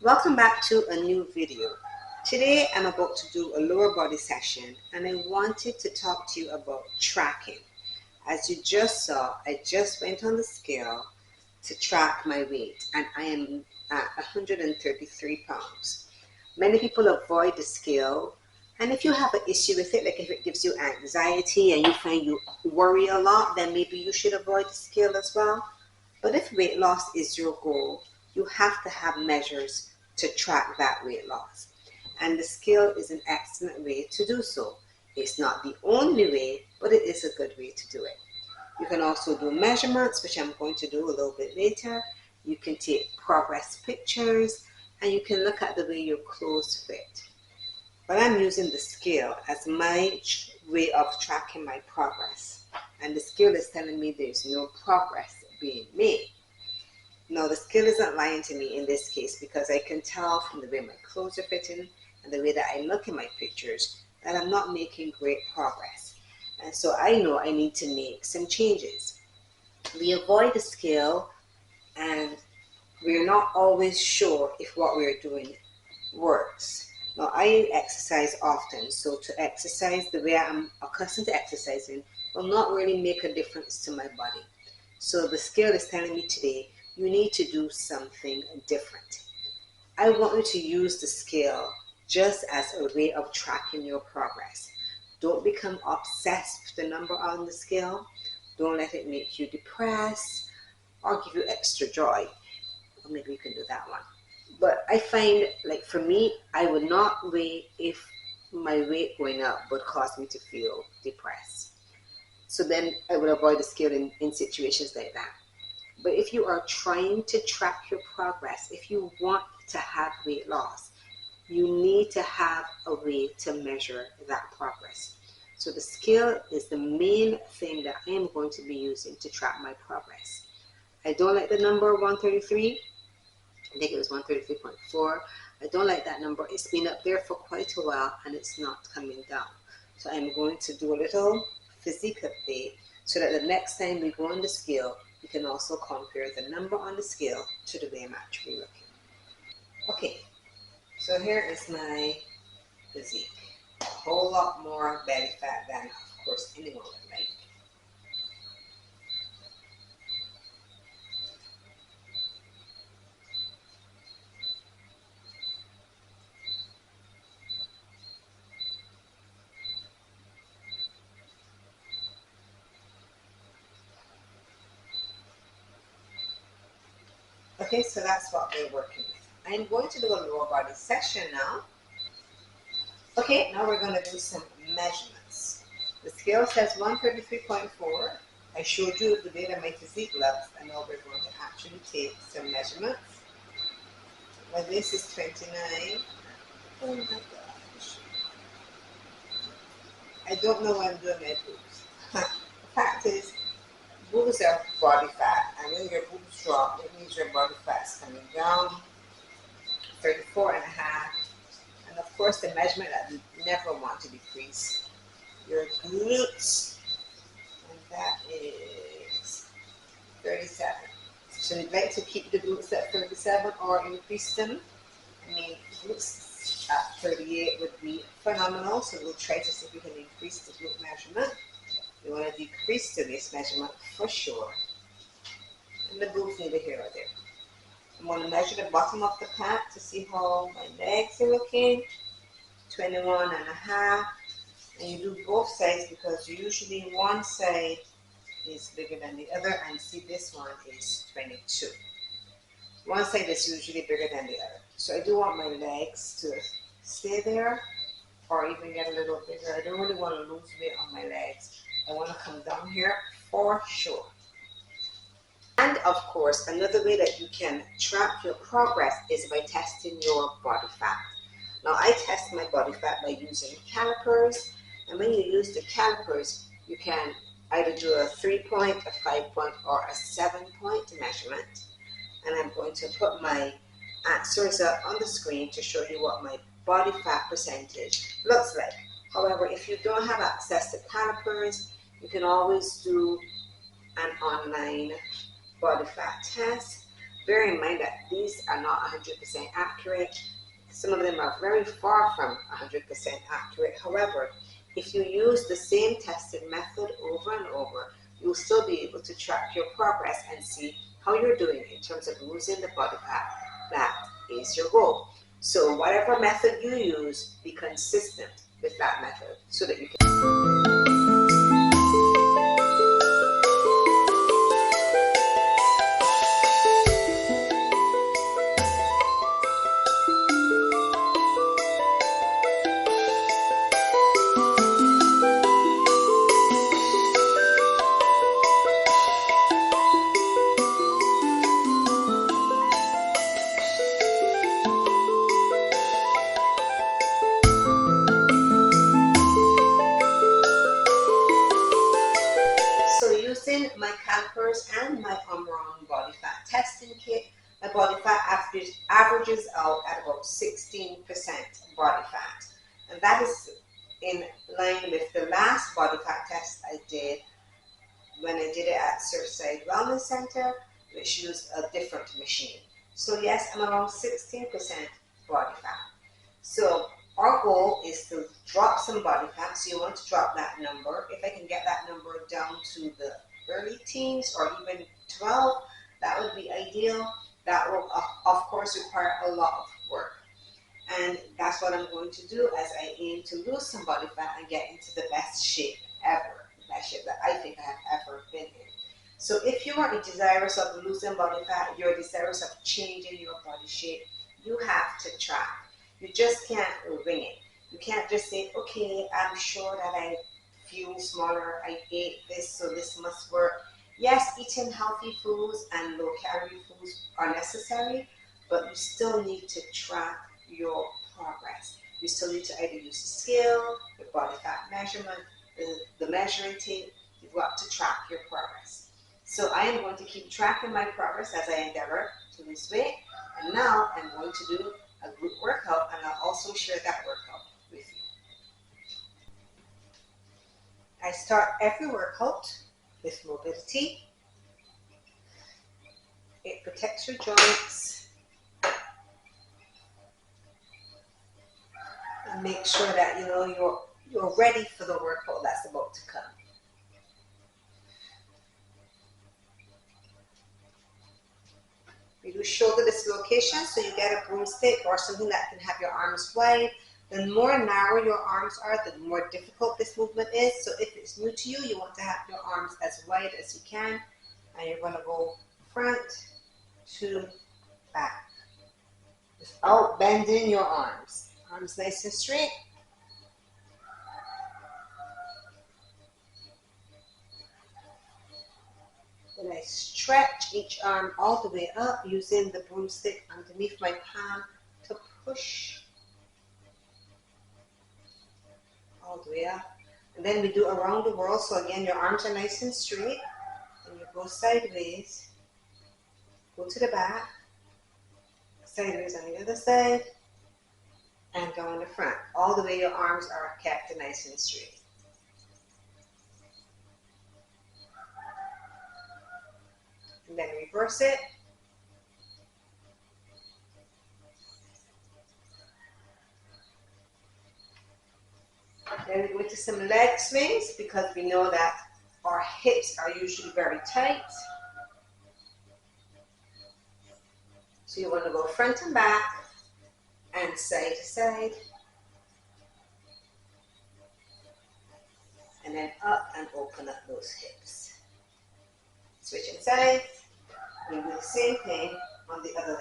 Welcome back to a new video. Today I'm about to do a lower body session and I wanted to talk to you about tracking. As you just saw, I just went on the scale to track my weight and I am at 133 pounds. Many people avoid the scale, and if you have an issue with it, like if it gives you anxiety and you find you worry a lot, then maybe you should avoid the scale as well. But if weight loss is your goal, you have to have measures to track that weight loss. And the scale is an excellent way to do so. It's not the only way, but it is a good way to do it. You can also do measurements, which I'm going to do a little bit later. You can take progress pictures, and you can look at the way your clothes fit. But I'm using the scale as my way of tracking my progress. And the scale is telling me there's no progress being made. No, the scale isn't lying to me in this case because I can tell from the way my clothes are fitting and the way that I look in my pictures that I'm not making great progress. And so I know I need to make some changes. We avoid the scale and we're not always sure if what we're doing works. Now, I exercise often, so to exercise the way I'm accustomed to exercising will not really make a difference to my body. So the scale is telling me today, you need to do something different. I want you to use the scale just as a way of tracking your progress. Don't become obsessed with the number on the scale. Don't let it make you depressed or give you extra joy. Or maybe you can do that one. But I find, like for me, I would not weigh if my weight going up would cause me to feel depressed. So then I would avoid the scale in situations like that. But if you are trying to track your progress, if you want to have weight loss, you need to have a way to measure that progress. So the scale is the main thing that I am going to be using to track my progress. I don't like the number 133. I think it was 133.4. I don't like that number. It's been up there for quite a while and it's not coming down. So I'm going to do a little physique update so that the next time we go on the scale, we can also compare the number on the scale to the way I'm actually looking. Okay, so here is my physique. A whole lot more belly fat than, of course, anyone would like. Okay, so that's what we're working with. I'm going to do a lower body section now. Okay, now we're going to do some measurements. The scale says 133.4. I showed you the way that my physique looks, and now we're going to actually take some measurements. Well, this is 29. Oh my gosh. I don't know why I'm doing my boobs. The fact is, boobs are body fat, and when your boobs drop, it means your body fat's coming down. 34 and a half. And of course, the measurement that we never want to decrease, your glutes, and that is 37. So we'd like to keep the glutes at 37 or increase them. I mean, glutes at 38 would be phenomenal, so we'll try to see if we can increase the glute measurement. We want to decrease the waist measurement for sure. And the boobs neither here or there. I'm going to measure the bottom of the pant to see how my legs are looking. 21 and a half. And you do both sides because usually one side is bigger than the other, and see this one is 22. One side is usually bigger than the other. So I do want my legs to stay there or even get a little bigger. I don't really want to lose weight on my legs. I want to come down here for sure. And of course, another way that you can track your progress is by testing your body fat. Now, I test my body fat by using calipers, and when you use the calipers, you can either do a 3-point, a 5-point, or a 7-point measurement. And I'm going to put my answers up on the screen to show you what my body fat percentage looks like. However, if you don't have access to calipers, you can always do an online body fat test. bear in mind that these are not 100% accurate. Some of them are very far from 100% accurate. However, if you use the same testing method over and over, you'll still be able to track your progress and see how you're doing in terms of losing the body fat. That is your goal. So whatever method you use, be consistent with that method so that you can. So using my calipers and my Omron body fat testing kit, my body fat averages out at about 16% body fat. And that is in line with the last body fat test I did when I did it at Surfside Wellness Center, which used a different machine. So yes, I'm around 16% body fat. So our goal is to drop some body fat. So you want to drop that number. If I can get that number down to the early teens or even 12, that would be ideal. That will, of course, require a lot of work. And that's what I'm going to do as I aim to lose some body fat and get into the best shape ever, the best shape that I think I have ever been in. So if you are desirous of losing body fat, you're desirous of changing your body shape, you have to track. You just can't wing it. You can't just say, okay, I'm sure that I feel smaller, I ate this, so this must work. Yes, eating healthy foods and low-calorie foods are necessary, but you still need to track your progress. You still need to either use the scale, your body fat measurement, the measuring tape. You've got to track your progress. So I am going to keep tracking my progress as I endeavor to lose weight. And now I'm going to do a group workout, and I'll also share that workout with you. I start every workout with mobility. It protects your joints and make sure that you're ready for the workout that's about to come. We do shoulder dislocation, so you get a broomstick or something that can have your arms wide. The more narrow your arms are, the more difficult this movement is. So if it's new to you, you want to have your arms as wide as you can. And you're going to go front to back without bending your arms. Arms nice and straight. Then I stretch each arm all the way up using the broomstick underneath my palm to push all the way up. And then we do around the world. So again, your arms are nice and straight. And you go sideways, go to the back, sideways on the other side, and go in the front. All the way your arms are kept nice and straight. And then reverse it. Then we go into some leg swings because we know that our hips are usually very tight. So you want to go front and back and side to side. And then up and open up those hips. Switching sides. We do the same thing on the other leg.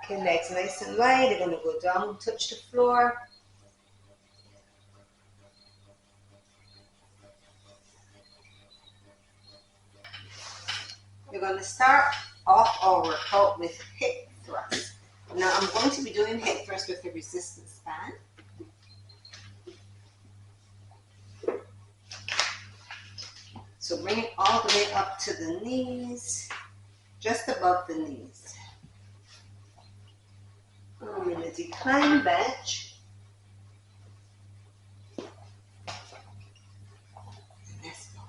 Okay, legs nice and wide. They're going to go down, touch the floor. We're going to start off our workout with hip thrust. Now I'm going to be doing hip thrust with a resistance band. So bring it all the way up to the knees. just above the knees. I'm in the decline bench. Let's go.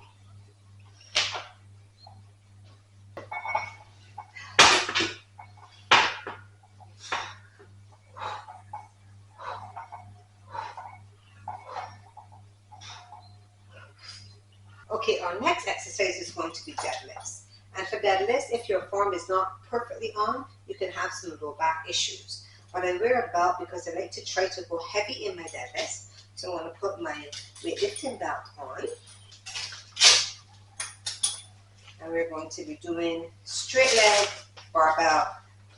Okay, our next exercise is going to be deadlifts. And for deadlifts, if your form is not perfectly on, you can have some low back issues. But I wear a belt because I like to try to go heavy in my deadlifts. So I'm going to put my weightlifting belt on. And we're going to be doing straight leg barbell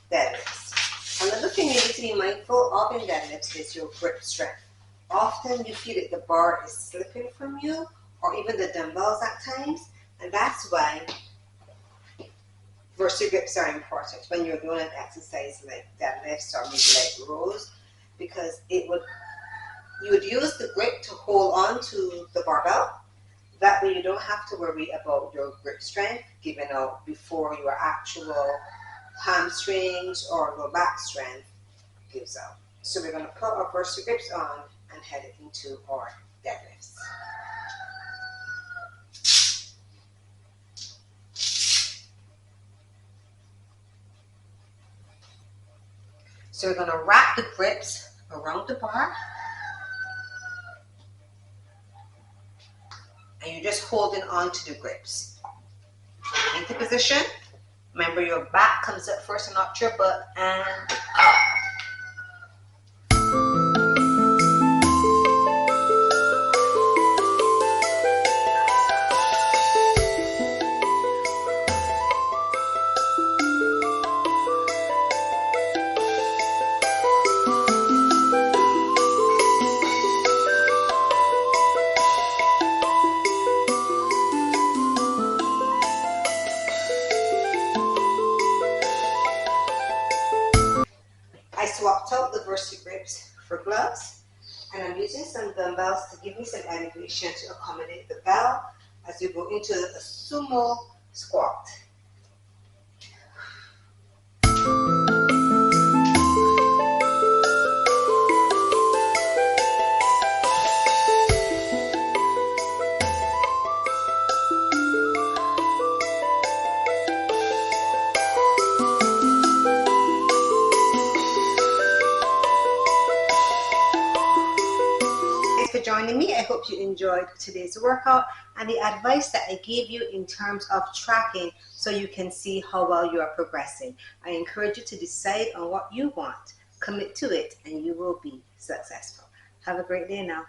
deadlifts. Another thing you need to be mindful of in deadlifts is your grip strength. Often you feel that the bar is slipping from you, or even the dumbbells at times, and that's why vertical grips are important when you're doing an exercise like deadlifts or maybe like rows, because you would use the grip to hold on to the barbell. That way you don't have to worry about your grip strength giving out before your actual hamstrings or low back strength gives out. So we're going to put our vertical grips on and head into our deadlifts. So we're going to wrap the grips around the bar. And you're just holding on to the grips. Into position. Remember, your back comes up first and not your butt, and up. I swapped out the vertical grips for gloves, and I'm using some dumbbells to give me some elevation to accommodate the bell as we go into a sumo squat. For joining me. I hope you enjoyed today's workout and the advice that I gave you in terms of tracking so you can see how well you are progressing. I encourage you to decide on what you want, commit to it, and you will be successful. Have a great day now.